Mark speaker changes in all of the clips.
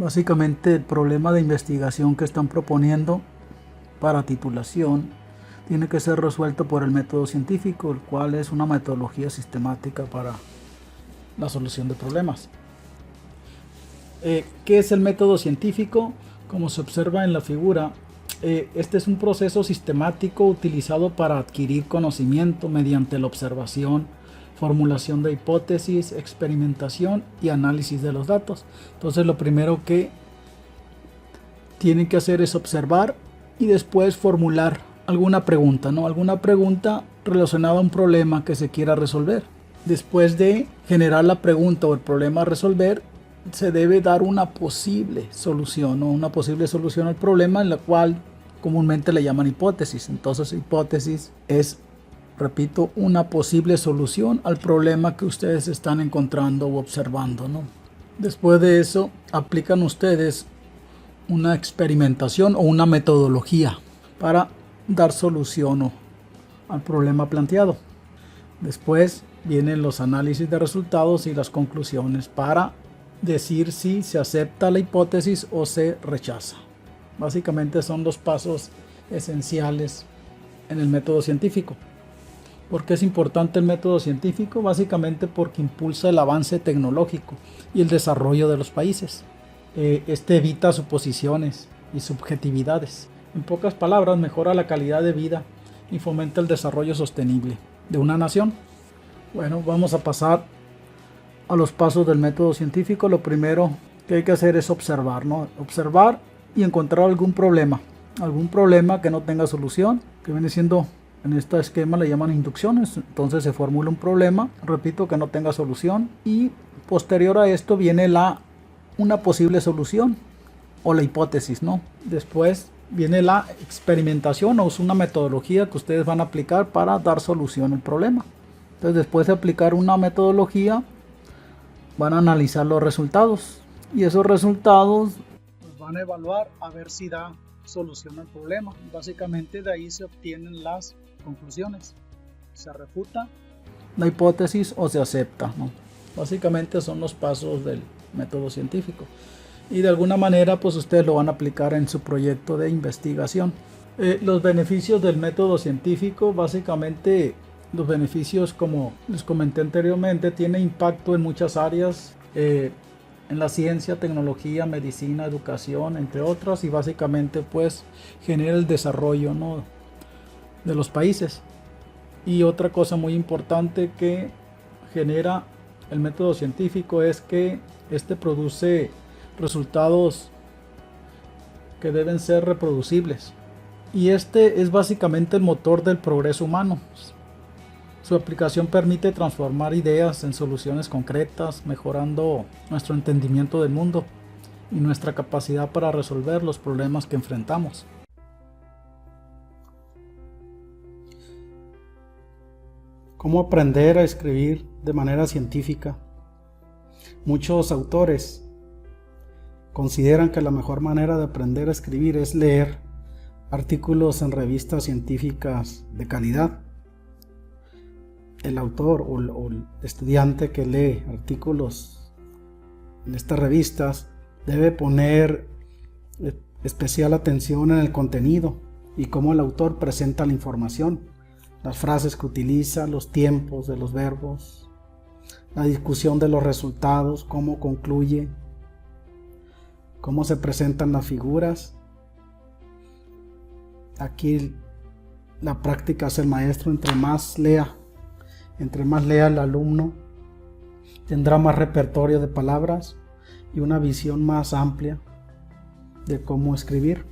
Speaker 1: Básicamente el problema de investigación que están proponiendo para titulación tiene que ser resuelto por el método científico, el cual es una metodología sistemática para la solución de problemas. ¿Qué es el método científico? Como se observa en la figura, este es un proceso sistemático utilizado para adquirir conocimiento mediante la observación, formulación de hipótesis, experimentación y análisis de los datos. Entonces lo primero que tienen que hacer es observar y después formular alguna pregunta, ¿no? Alguna pregunta relacionada a un problema que se quiera resolver. Después de generar la pregunta o el problema a resolver, se debe dar una posible solución, ¿no? Una posible solución al problema, en la cual comúnmente le llaman hipótesis. Entonces hipótesis es, repito, una posible solución al problema que ustedes están encontrando o observando, ¿no? Después de eso, aplican ustedes una experimentación o una metodología para dar solución al problema planteado. Después vienen los análisis de resultados y las conclusiones para decir si se acepta la hipótesis o se rechaza. Básicamente son los pasos esenciales en el método científico. ¿Por qué es importante el método científico? Básicamente porque impulsa el avance tecnológico y el desarrollo de los países. Este evita suposiciones y subjetividades. En pocas palabras, mejora la calidad de vida y fomenta el desarrollo sostenible de una nación. Bueno, vamos a pasar a los pasos del método científico. Lo primero que hay que hacer es observar, ¿no? Observar y encontrar algún problema que no tenga solución, que viene siendo, en este esquema le llaman inducciones. Entonces se formula un problema, repito, que no tenga solución, y posterior a esto viene una posible solución o la hipótesis, ¿no? Después viene la experimentación, o es una metodología que ustedes van a aplicar para dar solución al problema. Entonces, después de aplicar una metodología, van a analizar los resultados, y esos resultados los van a evaluar a ver si da solución al problema. Básicamente de ahí se obtienen las conclusiones. Se refuta la hipótesis o se acepta, ¿no? Básicamente son los pasos del método científico, y de alguna manera pues ustedes lo van a aplicar en su proyecto de investigación. Los beneficios del método científico, básicamente los beneficios, como les comenté anteriormente, tiene impacto en muchas áreas, en la ciencia, tecnología, medicina, educación, entre otras, y básicamente pues genera el desarrollo, ¿no?, de los países. Y otra cosa muy importante que genera el método científico es que este produce resultados que deben ser reproducibles, y este es básicamente el motor del progreso humano. Su aplicación permite transformar ideas en soluciones concretas, mejorando nuestro entendimiento del mundo y nuestra capacidad para resolver los problemas que enfrentamos. ¿Cómo aprender a escribir de manera científica? Muchos autores consideran que la mejor manera de aprender a escribir es leer artículos en revistas científicas de calidad. El autor o el estudiante que lee artículos en estas revistas debe poner especial atención en el contenido y cómo el autor presenta la información, las frases que utiliza, los tiempos de los verbos, la discusión de los resultados, cómo concluye, cómo se presentan las figuras. Aquí la práctica es el maestro. Entre más lea el alumno, tendrá más repertorio de palabras y una visión más amplia de cómo escribir.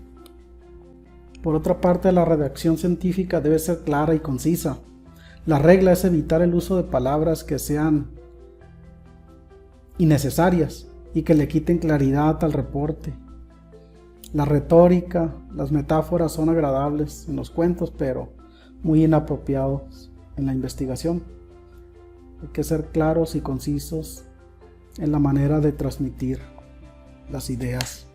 Speaker 1: Por otra parte, la redacción científica debe ser clara y concisa. La regla es evitar el uso de palabras que sean innecesarias y que le quiten claridad al reporte. La retórica, las metáforas son agradables en los cuentos, pero muy inapropiados en la investigación. Hay que ser claros y concisos en la manera de transmitir las ideas.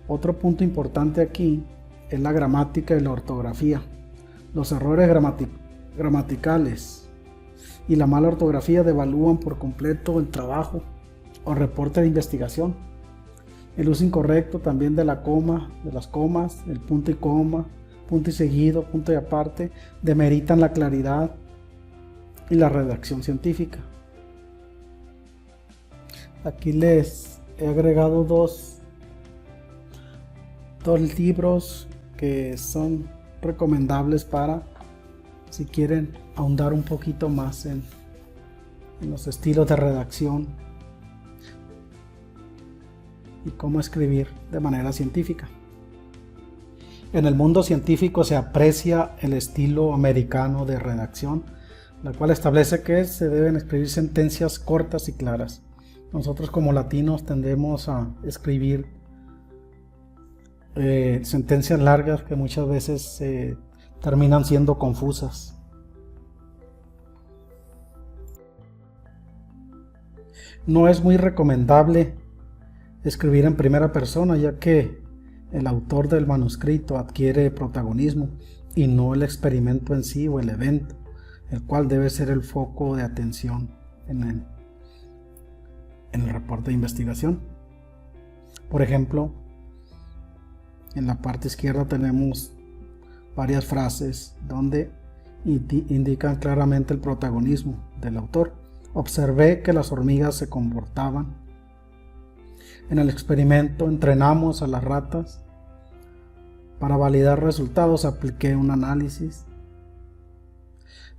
Speaker 1: Otro punto importante aquí es la gramática y la ortografía. Los errores gramaticales y la mala ortografía devalúan por completo el trabajo o reporte de investigación. El uso incorrecto también de la coma, de las comas, el punto y coma, punto y seguido, punto y aparte, demeritan la claridad y la redacción científica. Aquí les he agregado dos libros que son recomendables para si quieren ahondar un poquito más en los estilos de redacción y cómo escribir de manera científica. En el mundo científico se aprecia el estilo americano de redacción, la cual establece que se deben escribir sentencias cortas y claras. Nosotros como latinos tendemos a escribir sentencias largas que muchas veces terminan siendo confusas. No es muy recomendable escribir en primera persona, ya que el autor del manuscrito adquiere protagonismo y no el experimento en sí o el evento, el cual debe ser el foco de atención en el reporte de investigación. Por ejemplo, en la parte izquierda tenemos varias frases donde indican claramente el protagonismo del autor. Observé que las hormigas se comportaban. En el experimento entrenamos a las ratas. Para validar resultados apliqué un análisis.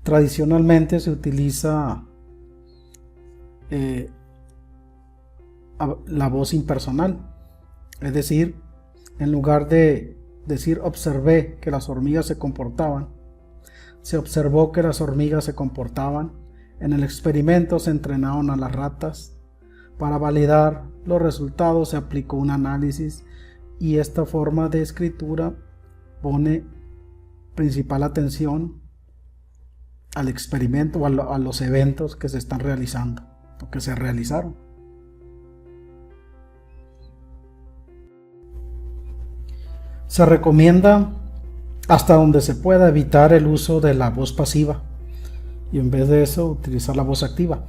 Speaker 1: Tradicionalmente se utiliza la voz impersonal, es decir, en lugar de decir observé que las hormigas se comportaban, se observó que las hormigas se comportaban. En el experimento se entrenaron a las ratas. Para validar los resultados se aplicó un análisis, y esta forma de escritura pone principal atención al experimento o a los eventos que se están realizando o que se realizaron. Se recomienda, hasta donde se pueda, evitar el uso de la voz pasiva y en vez de eso utilizar la voz activa.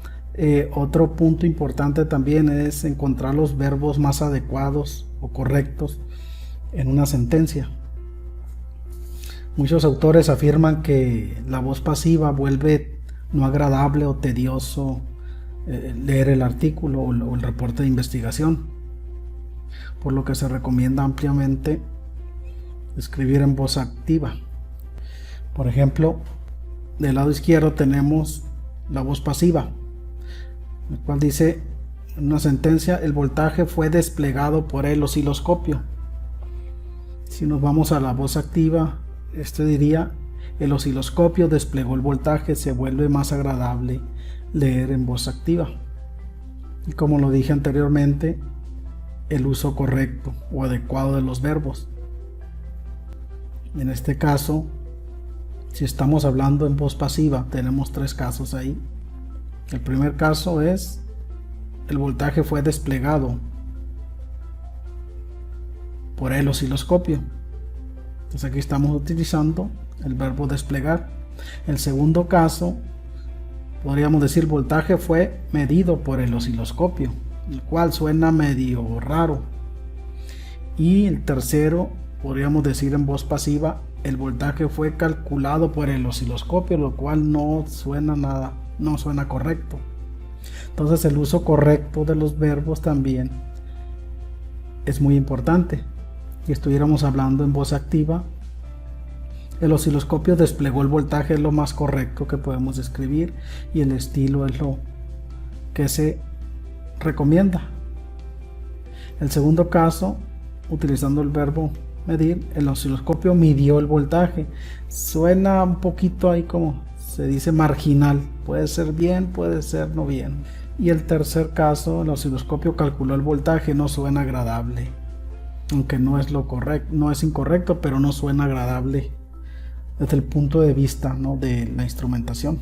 Speaker 1: Otro punto importante también es encontrar los verbos más adecuados o correctos en una sentencia. Muchos autores afirman que la voz pasiva vuelve no agradable o tedioso leer el artículo o el reporte de investigación, por lo que se recomienda ampliamente escribir en voz activa. Por ejemplo, del lado izquierdo tenemos la voz pasiva, el cual dice en una sentencia: el voltaje fue desplegado por el osciloscopio. Si nos vamos a la voz activa, este diría: el osciloscopio desplegó el voltaje. Se vuelve más agradable leer en voz activa. Y como lo dije anteriormente, el uso correcto o adecuado de los verbos. En este caso, si estamos hablando en voz pasiva, tenemos tres casos ahí. El primer caso es: el voltaje fue desplegado por el osciloscopio. Entonces aquí estamos utilizando el verbo desplegar. El segundo caso, podríamos decir: el voltaje fue medido por el osciloscopio, el cual suena medio raro. Y el tercero, podríamos decir en voz pasiva: el voltaje fue calculado por el osciloscopio, lo cual no suena nada, no suena correcto. Entonces el uso correcto de los verbos también es muy importante. Si estuviéramos hablando en voz activa, el osciloscopio desplegó el voltaje, es lo más correcto que podemos escribir, y el estilo es lo que se recomienda. El segundo caso, utilizando el verbo medir, el osciloscopio midió el voltaje. Suena un poquito ahí, como se dice, marginal. Puede ser bien, puede ser no bien. Y el tercer caso, el osciloscopio calculó el voltaje. No suena agradable, aunque no es lo correcto, no es incorrecto, pero no suena agradable desde el punto de vista, ¿no?, de la instrumentación.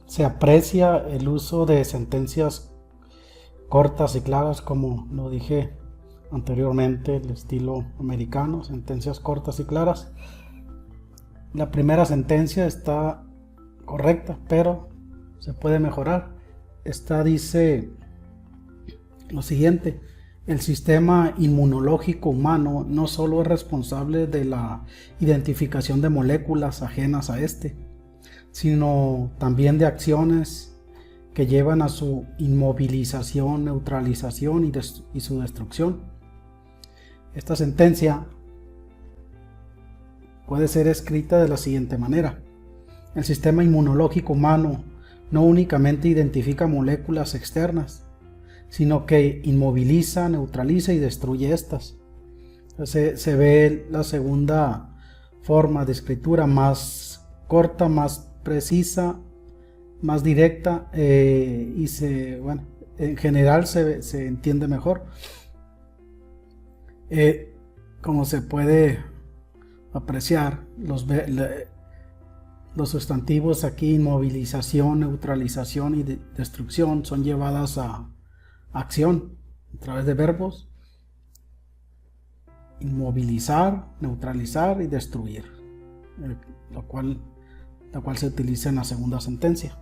Speaker 1: Se aprecia el uso de sentencias cortas y claras, como lo dije anteriormente, el estilo americano, sentencias cortas y claras. La primera sentencia está correcta, pero se puede mejorar. Esta dice lo siguiente: El sistema inmunológico humano no solo es responsable de la identificación de moléculas ajenas a este, sino también de acciones que llevan a su inmovilización, neutralización y su destrucción. Esta sentencia puede ser escrita de la siguiente manera: el sistema inmunológico humano no únicamente identifica moléculas externas, sino que inmoviliza, neutraliza y destruye estas. Se ve la segunda forma de escritura, más corta, más precisa, más directa, y en general se entiende mejor. Como se puede apreciar, los sustantivos aquí, inmovilización, neutralización y destrucción, son llevadas a acción a través de verbos: inmovilizar, neutralizar y destruir, la cual se utiliza en la segunda sentencia.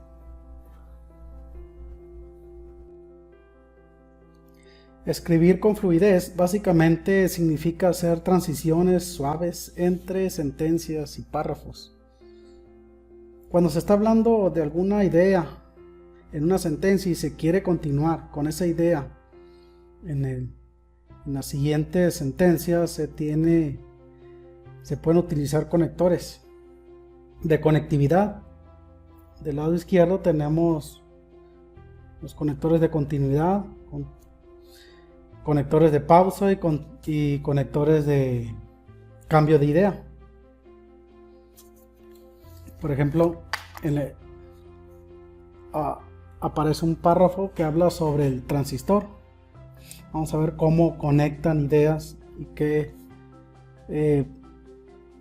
Speaker 1: Escribir con fluidez básicamente significa hacer transiciones suaves entre sentencias y párrafos. Cuando se está hablando de alguna idea en una sentencia y se quiere continuar con esa idea en la siguiente sentencia, se pueden utilizar conectores de conectividad. Del lado izquierdo tenemos los conectores de continuidad, conectores de pausa y conectores de cambio de idea. Por ejemplo, aparece un párrafo que habla sobre el transistor. Vamos a ver cómo conectan ideas y qué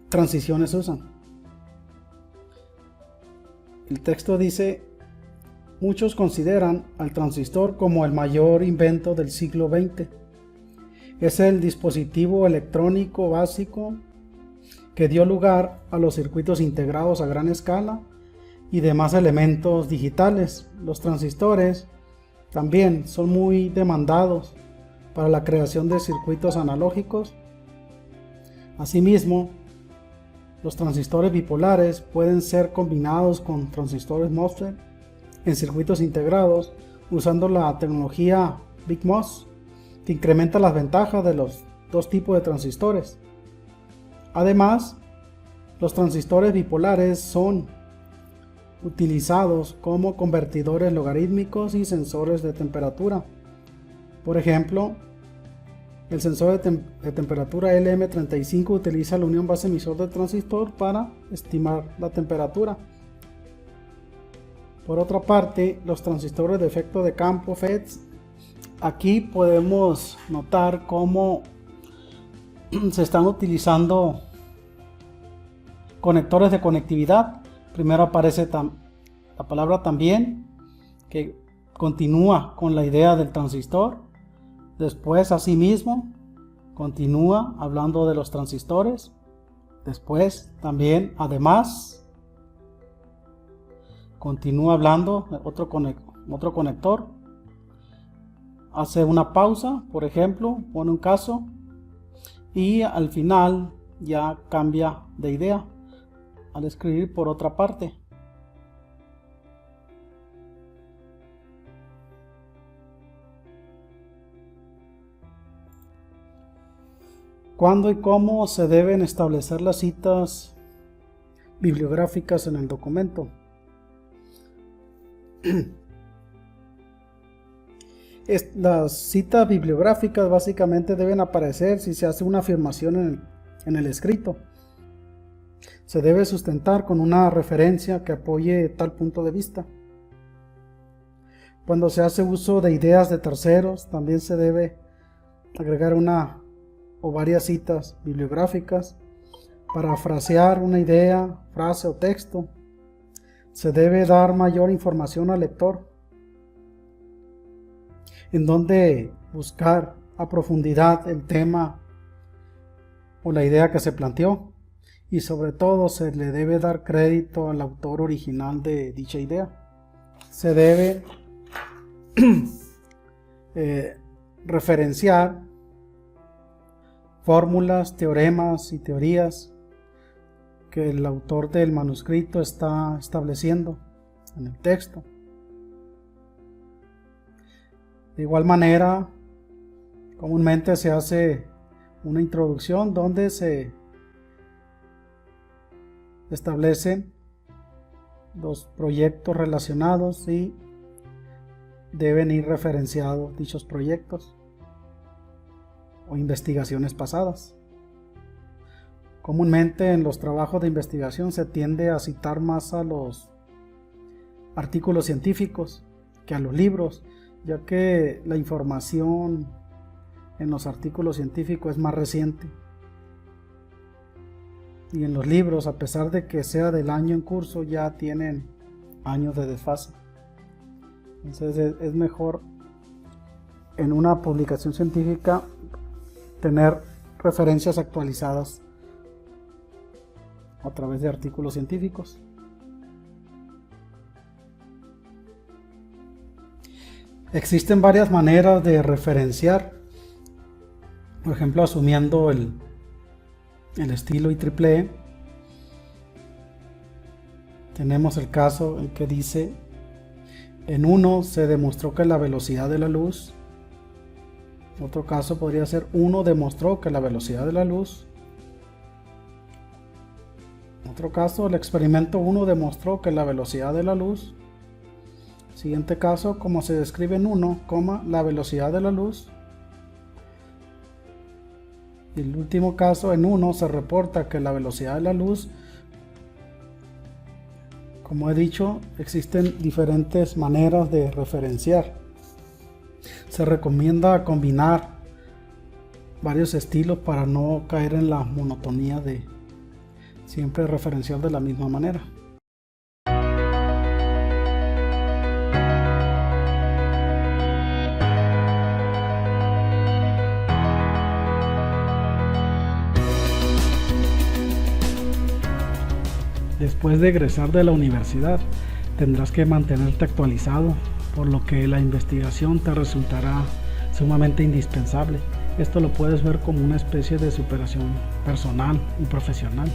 Speaker 1: transiciones usan. El texto dice: muchos consideran al transistor como el mayor invento del siglo XX. Es el dispositivo electrónico básico que dio lugar a los circuitos integrados a gran escala y demás elementos digitales. Los transistores también son muy demandados para la creación de circuitos analógicos. Asimismo, los transistores bipolares pueden ser combinados con transistores MOSFET en circuitos integrados usando la tecnología BigMOS, que incrementa las ventajas de los dos tipos de transistores. Además, los transistores bipolares son utilizados como convertidores logarítmicos y sensores de temperatura. Por ejemplo, el sensor de temperatura LM35 utiliza la unión base-emisor del transistor para estimar la temperatura. Por otra parte, los transistores de efecto de campo FETs, aquí podemos notar cómo se están utilizando conectores de conectividad. Primero aparece la palabra también, que continúa con la idea del transistor. Después, asimismo, continúa hablando de los transistores. Después, también, además, continúa hablando de otro conector. Hace una pausa, por ejemplo, pone un caso, y al final ya cambia de idea al escribir por otra parte. ¿Cuándo y cómo se deben establecer las citas bibliográficas en el documento? Las citas bibliográficas básicamente deben aparecer si se hace una afirmación en el escrito. Se debe sustentar con una referencia que apoye tal punto de vista. Cuando se hace uso de ideas de terceros, también se debe agregar una o varias citas bibliográficas. Para frasear una idea, frase o texto, se debe dar mayor información al lector, en donde buscar a profundidad el tema o la idea que se planteó, y sobre todo se le debe dar crédito al autor original de dicha idea. Se debe
Speaker 2: referenciar fórmulas, teoremas y teorías que el autor del manuscrito está estableciendo en el texto. De igual manera, comúnmente se hace una introducción donde se establecen los proyectos relacionados y deben ir referenciados dichos proyectos o investigaciones pasadas. Comúnmente en los trabajos de investigación se tiende a citar más a los artículos científicos que a los libros, ya que la información en los artículos científicos es más reciente. Y en los libros, a pesar de que sea del año en curso, ya tienen años de desfase. Entonces es mejor en una publicación científica tener referencias actualizadas a través de artículos científicos. Existen varias maneras de referenciar, por ejemplo, asumiendo el estilo IEEE. Tenemos el caso en que dice: en uno se demostró que la velocidad de la luz. Otro caso podría ser: uno demostró que la velocidad de la luz. Otro caso: el experimento 1 demostró que la velocidad de la luz. Siguiente caso: como se describe en 1, la velocidad de la luz. Y el último caso: en 1 se reporta que la velocidad de la luz. Como he dicho, existen diferentes maneras de referenciar. Se recomienda combinar varios estilos para no caer en la monotonía de siempre referenciar de la misma manera.
Speaker 1: Después de egresar de la universidad, tendrás que mantenerte actualizado, por lo que la investigación te resultará sumamente indispensable. Esto lo puedes ver como una especie de superación personal y profesional.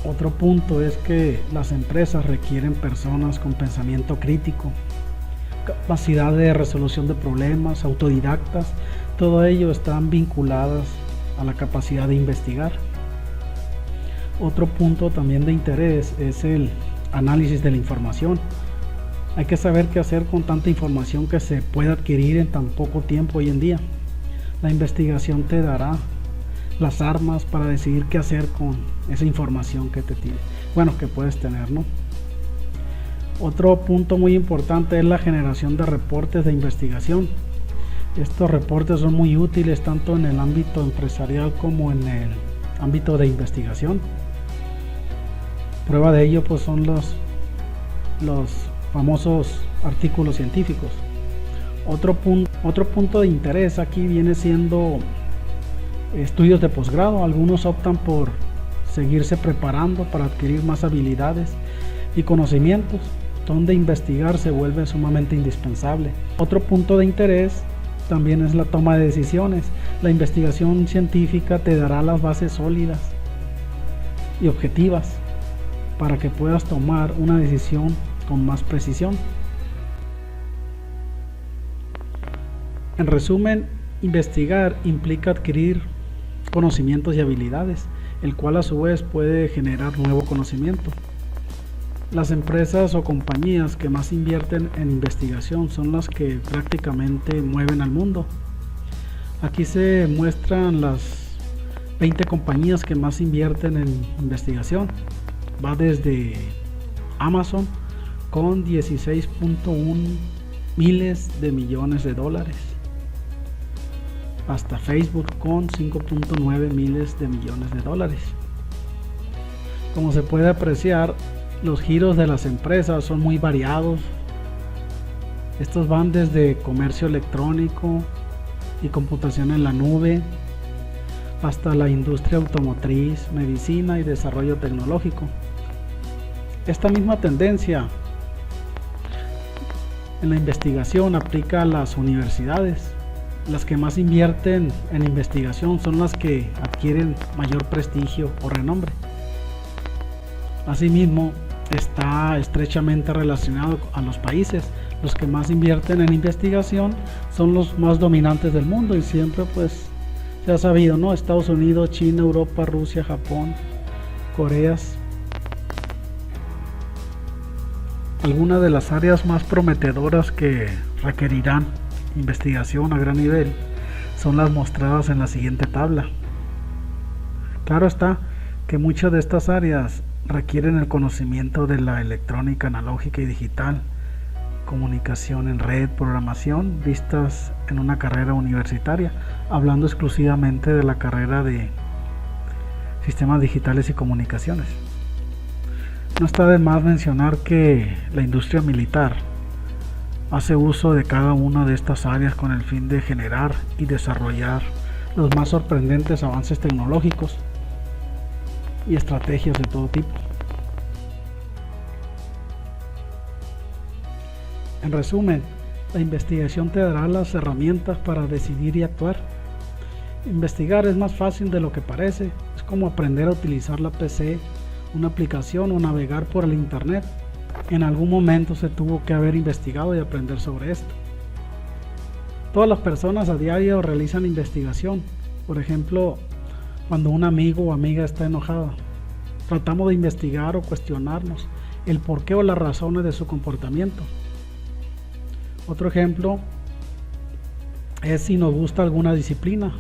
Speaker 1: Otro punto es que las empresas requieren personas con pensamiento crítico, capacidad de resolución de problemas, autodidactas. Todo ello están vinculadas a la capacidad de investigar. Otro punto también de interés es el análisis de la información. Hay que saber qué hacer con tanta información que se puede adquirir en tan poco tiempo hoy en día. La investigación te dará las armas para decidir qué hacer con esa información que puedes tener, ¿no? Otro punto muy importante es la generación de reportes de investigación. Estos reportes son muy útiles tanto en el ámbito empresarial como en el ámbito de investigación. Prueba de ello pues son los famosos artículos científicos. Otro punto de interés aquí viene siendo estudios de posgrado. Algunos optan por seguirse preparando para adquirir más habilidades y conocimientos, donde investigar se vuelve sumamente indispensable. Otro punto de interés también es la toma de decisiones. La investigación científica te dará las bases sólidas y objetivas para que puedas tomar una decisión con más precisión. En resumen, investigar implica adquirir conocimientos y habilidades, el cual a su vez puede generar nuevo conocimiento. Las empresas o compañías que más invierten en investigación son las que prácticamente mueven al mundo. Aquí se muestran las 20 compañías que más invierten en investigación. Va desde Amazon con 16.1 miles de millones de dólares hasta Facebook con 5.9 miles de millones de dólares. Como se puede apreciar, los giros de las empresas son muy variados. Estos van desde comercio electrónico y computación en la nube hasta la industria automotriz, medicina y desarrollo tecnológico. Esta misma tendencia
Speaker 2: en la investigación aplica a las universidades. Las que más invierten en investigación son las que adquieren mayor prestigio o renombre. Asimismo, está estrechamente relacionado a los países. Los que más invierten en investigación son los más dominantes del mundo, y siempre pues se ha sabido, ¿no? Estados Unidos, China, Europa, Rusia, Japón, Coreas. Algunas de las áreas más prometedoras que requerirán investigación a gran nivel son las mostradas en la siguiente tabla. Claro está que muchas de estas áreas requieren el conocimiento de la electrónica analógica y digital, comunicación en red, programación, vistas en una carrera universitaria, hablando exclusivamente de la carrera de sistemas digitales y comunicaciones. No está de más mencionar que la industria militar hace uso de cada una de estas áreas con el fin de generar y desarrollar los más sorprendentes avances tecnológicos y estrategias de todo tipo. En resumen, la investigación te dará las herramientas para decidir y actuar. Investigar es más fácil de lo que parece. Es como aprender a utilizar la PC, una aplicación o navegar por el internet. En algún momento se tuvo que haber investigado y aprender sobre esto. Todas las personas a diario realizan investigación. Por ejemplo, cuando un amigo o amiga está enojada, tratamos de investigar o cuestionarnos el porqué o las razones de su comportamiento. Otro ejemplo es si nos gusta alguna disciplina,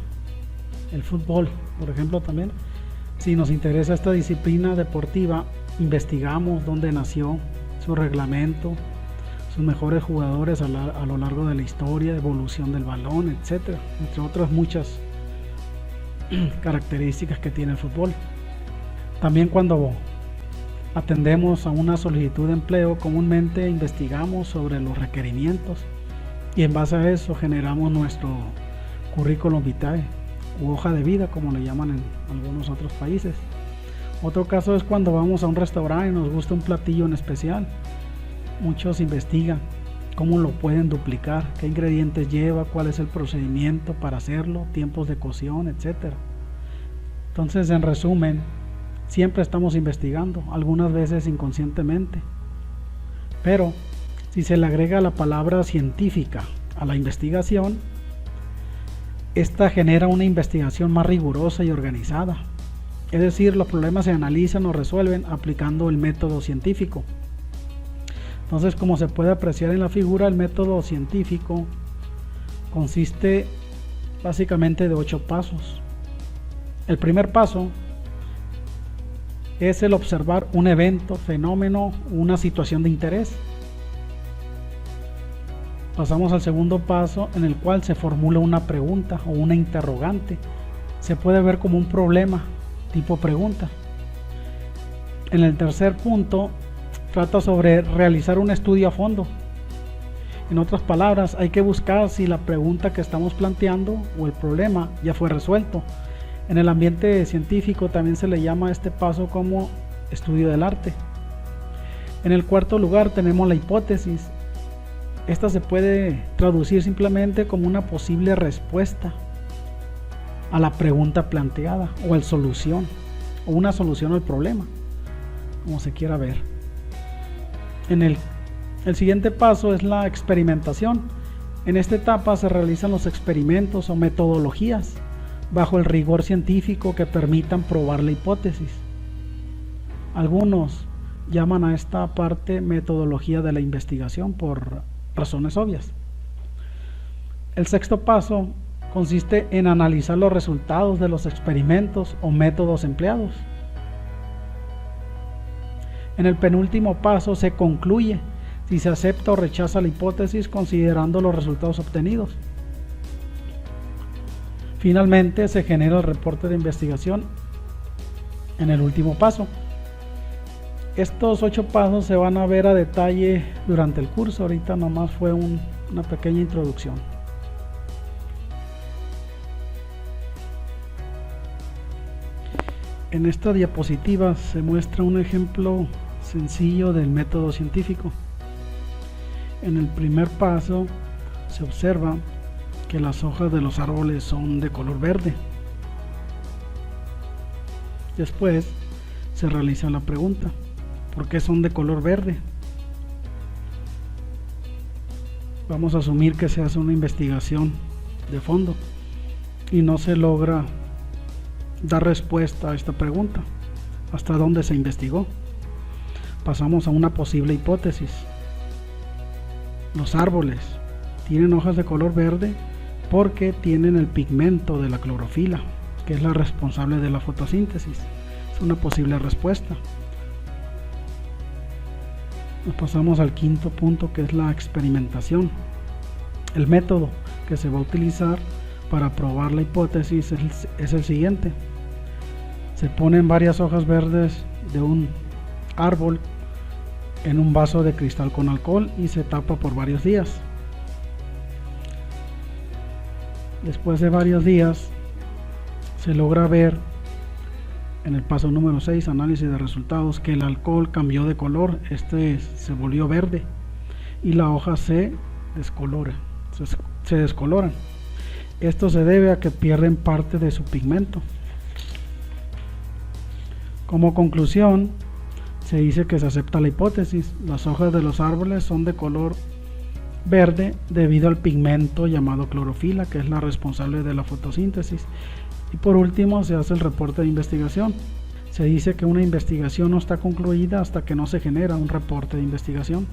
Speaker 2: el fútbol, por ejemplo, también. Si nos interesa esta disciplina deportiva, investigamos dónde nació, su reglamento, sus mejores jugadores a lo largo de la historia, evolución del balón, etcétera, entre otras muchas características que tiene el fútbol. También cuando atendemos a una solicitud de empleo, comúnmente investigamos sobre los requerimientos y en base a eso generamos nuestro currículum vitae u hoja de vida, como le llaman en algunos otros países. Otro caso es cuando vamos a un restaurante y nos gusta un platillo en especial. Muchos investigan cómo lo pueden duplicar, qué ingredientes lleva, cuál es el procedimiento para hacerlo, tiempos de cocción, etcétera. Entonces, en resumen, siempre estamos investigando, algunas veces inconscientemente. Pero si se le agrega la palabra científica a la investigación, esta genera una investigación más rigurosa y organizada. Es decir, los problemas se analizan o resuelven aplicando el método científico. Entonces, como se puede apreciar en la figura, el método científico consiste básicamente de 8 pasos. El primer paso es el observar un evento, fenómeno, una situación de interés. Pasamos al segundo paso, en el cual se formula una pregunta o una interrogante. Se puede ver como un problema tipo pregunta. En el tercer punto, trata sobre realizar un estudio a fondo. En otras palabras, hay que buscar si la pregunta que estamos planteando o el problema ya fue resuelto. En el ambiente científico también se le llama a este paso como estudio del arte. En el cuarto lugar tenemos la hipótesis. Esta se puede traducir simplemente como una posible respuesta a la pregunta planteada o a solución o una solución al problema, como se quiera ver. El siguiente paso es la experimentación. En esta etapa se realizan los experimentos o metodologías bajo el rigor científico que permitan probar la hipótesis. Algunos llaman a esta parte metodología de la investigación por razones obvias. El sexto paso consiste en analizar los resultados de los experimentos o métodos empleados. En el penúltimo paso se concluye si se acepta o rechaza la hipótesis considerando los resultados obtenidos. Finalmente se genera el reporte de investigación en el último paso. Estos 8 pasos se van a ver a detalle durante el curso. Ahorita nomás fue una pequeña introducción. En esta diapositiva se muestra un ejemplo sencillo del método científico. En el primer paso se observa que las hojas de los árboles son de color verde. Después se realiza la pregunta: ¿por qué son de color verde? Vamos a asumir que se hace una investigación de fondo y no se logra dar respuesta a esta pregunta. ¿Hasta dónde se investigó? Pasamos a una posible hipótesis. Los árboles tienen hojas de color verde porque tienen el pigmento de la clorofila, que es la responsable de la fotosíntesis. Es una posible respuesta. Nos pasamos al quinto punto, que es la experimentación. El método que se va a utilizar para probar la hipótesis es el siguiente. Se ponen varias hojas verdes de un árbol en un vaso de cristal con alcohol y se tapa por varios días. Después de varios días se logra ver en el paso número 6, análisis de resultados, que el alcohol cambió de color. Se volvió verde y la hoja se descoloran. Esto se debe a que pierden parte de su pigmento. Como conclusión, se dice que se acepta la hipótesis. Las hojas de los árboles son de color verde debido al pigmento llamado clorofila, que es la responsable de la fotosíntesis. Y por último, se hace el reporte de investigación. Se dice que una investigación no está concluida hasta que no se genera un reporte de investigación.